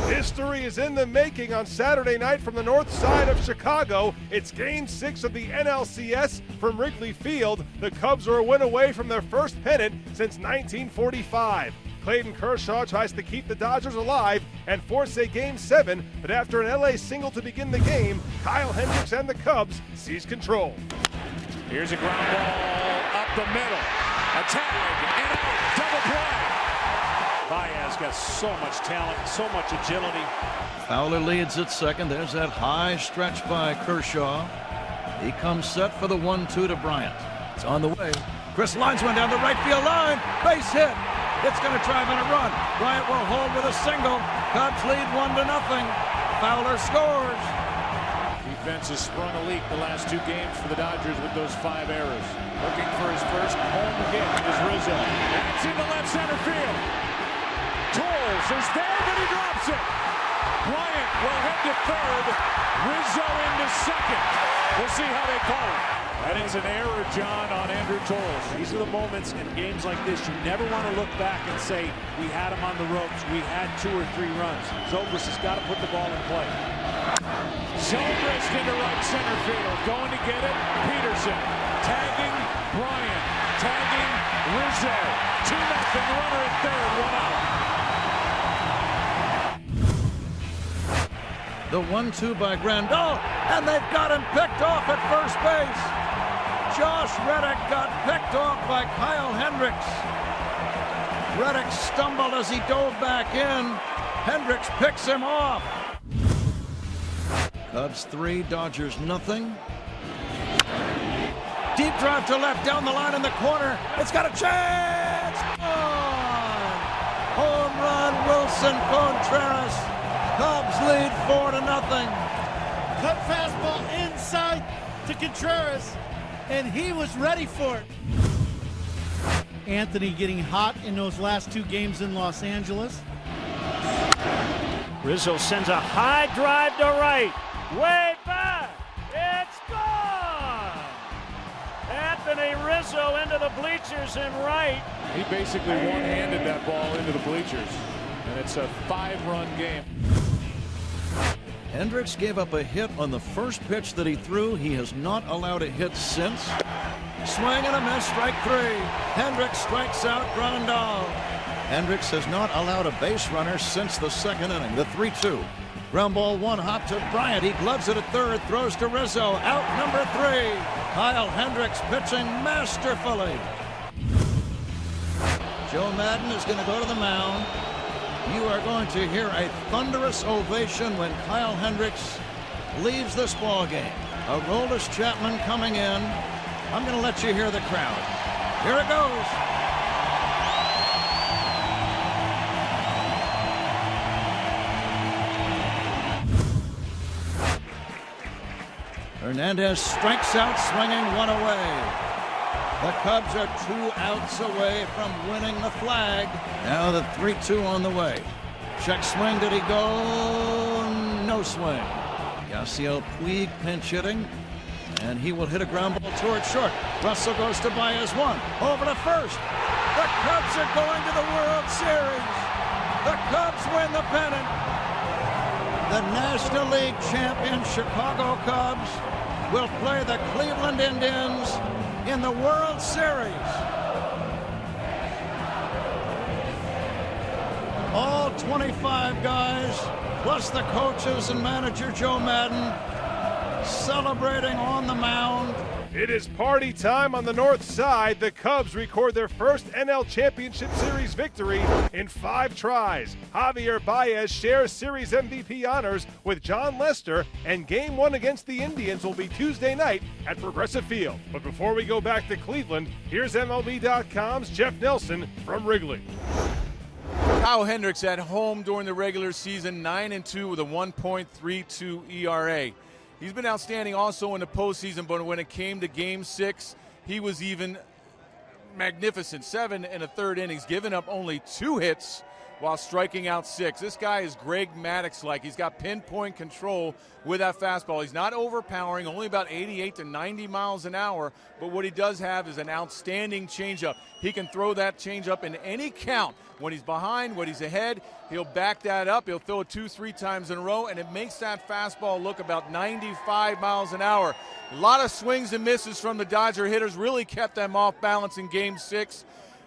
History is in the making on Saturday night from the north side of Chicago. It's Game 6 of the NLCS from Wrigley Field. The Cubs are a win away from their first pennant since 1945. Clayton Kershaw tries to keep the Dodgers alive and force a Game 7, but after an LA single to begin the game, Kyle Hendricks and the Cubs seize control. Here's a ground ball up the middle. A tag and out. Double play. Baez got so much talent, so much agility. Fowler leads at second. There's that high stretch by Kershaw. He comes set for the 1-2 to Bryant. It's on the way. Chris lines one down the right field line. Base hit. It's going to drive in a run. Bryant will hold with a single. Cubs lead 1-0. Fowler scores. Defense has sprung a leak the last two games for the Dodgers with those 5 errors. Looking for his first home hit is Rizzo. That's into left center field. Toles is there, but he drops it. Bryant will head to third. Rizzo into second. We'll see how they call it. That is an error, John, on Andrew Toles. These are the moments in games like this you never want to look back and say, we had him on the ropes, we had 2 or 3 runs. Zobrist has got to put the ball in play. Zobrist into right center field. Going to get it. Peterson tagging Bryant. Tagging Rizzo. 2-0. Runner at third. 1 out. The 1-2 by Grandal, and they've got him picked off at first base. Josh Reddick got picked off by Kyle Hendricks. Reddick stumbled as he dove back in. Hendricks picks him off. Cubs 3, Dodgers nothing. Deep drive to left, down the line in the corner. It's got a chance! Gone! Home run, Wilson Contreras. Cubs lead 4-0. Cut fastball inside to Contreras, and he was ready for it. Anthony getting hot in those last 2 games in Los Angeles. Rizzo sends a high drive to right. Way back. It's gone. Anthony Rizzo into the bleachers in right. He basically one-handed that ball into the bleachers. And it's a 5-run game. Hendricks gave up a hit on the first pitch that he threw. He has not allowed a hit since. Swing and a miss, strike 3. Hendricks strikes out Grandal. Hendricks has not allowed a base runner since the second inning, the 3-2. Ground ball 1 hop to Bryant. He gloves it at third, throws to Rizzo. Out number 3. Kyle Hendricks pitching masterfully. Joe Maddon is going to go to the mound. You are going to hear a thunderous ovation when Kyle Hendricks leaves this ball game. Aroldis Chapman coming in. I'm going to let you hear the crowd. Here it goes. Hernandez strikes out, swinging 1 away. The Cubs are 2 outs away from winning the flag. Now the 3-2 on the way. Check swing, did he go? No swing. Yasiel Puig pinch hitting, and he will hit a ground ball toward short. Russell goes to Baez 1, over to first. The Cubs are going to the World Series. The Cubs win the pennant. The National League champion Chicago Cubs will play the Cleveland Indians in the World Series. All 25 guys, plus the coaches and manager Joe Maddon, celebrating on the mound. It is party time on the north side. The Cubs record their first NL Championship Series victory in 5 tries. Javier Baez shares Series MVP honors with John Lester, and Game 1 against the Indians will be Tuesday night at Progressive Field. But before we go back to Cleveland, here's MLB.com's Jeff Nelson from Wrigley. Kyle Hendricks at home during the regular season, 9-2 with a 1.32 ERA. He's been outstanding also in the postseason, but when it came to Game 6, he was even magnificent. 7 1/3 innings, giving up only 2 hits, while striking out 6. This guy is Greg Maddux-like. He's got pinpoint control with that fastball. He's not overpowering, only about 88 to 90 miles an hour, but what he does have is an outstanding changeup. He can throw that changeup in any count. When he's behind, when he's ahead, he'll back that up. He'll throw it 2-3 times in a row, and it makes that fastball look about 95 miles an hour. A lot of swings and misses from the Dodger hitters, really kept them off balance in Game 6.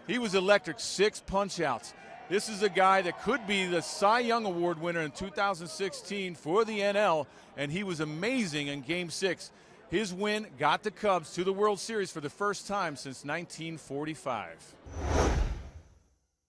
He was electric, 6 punch-outs. This is a guy that could be the Cy Young Award winner in 2016 for the NL, and he was amazing in Game 6. His win got the Cubs to the World Series for the first time since 1945.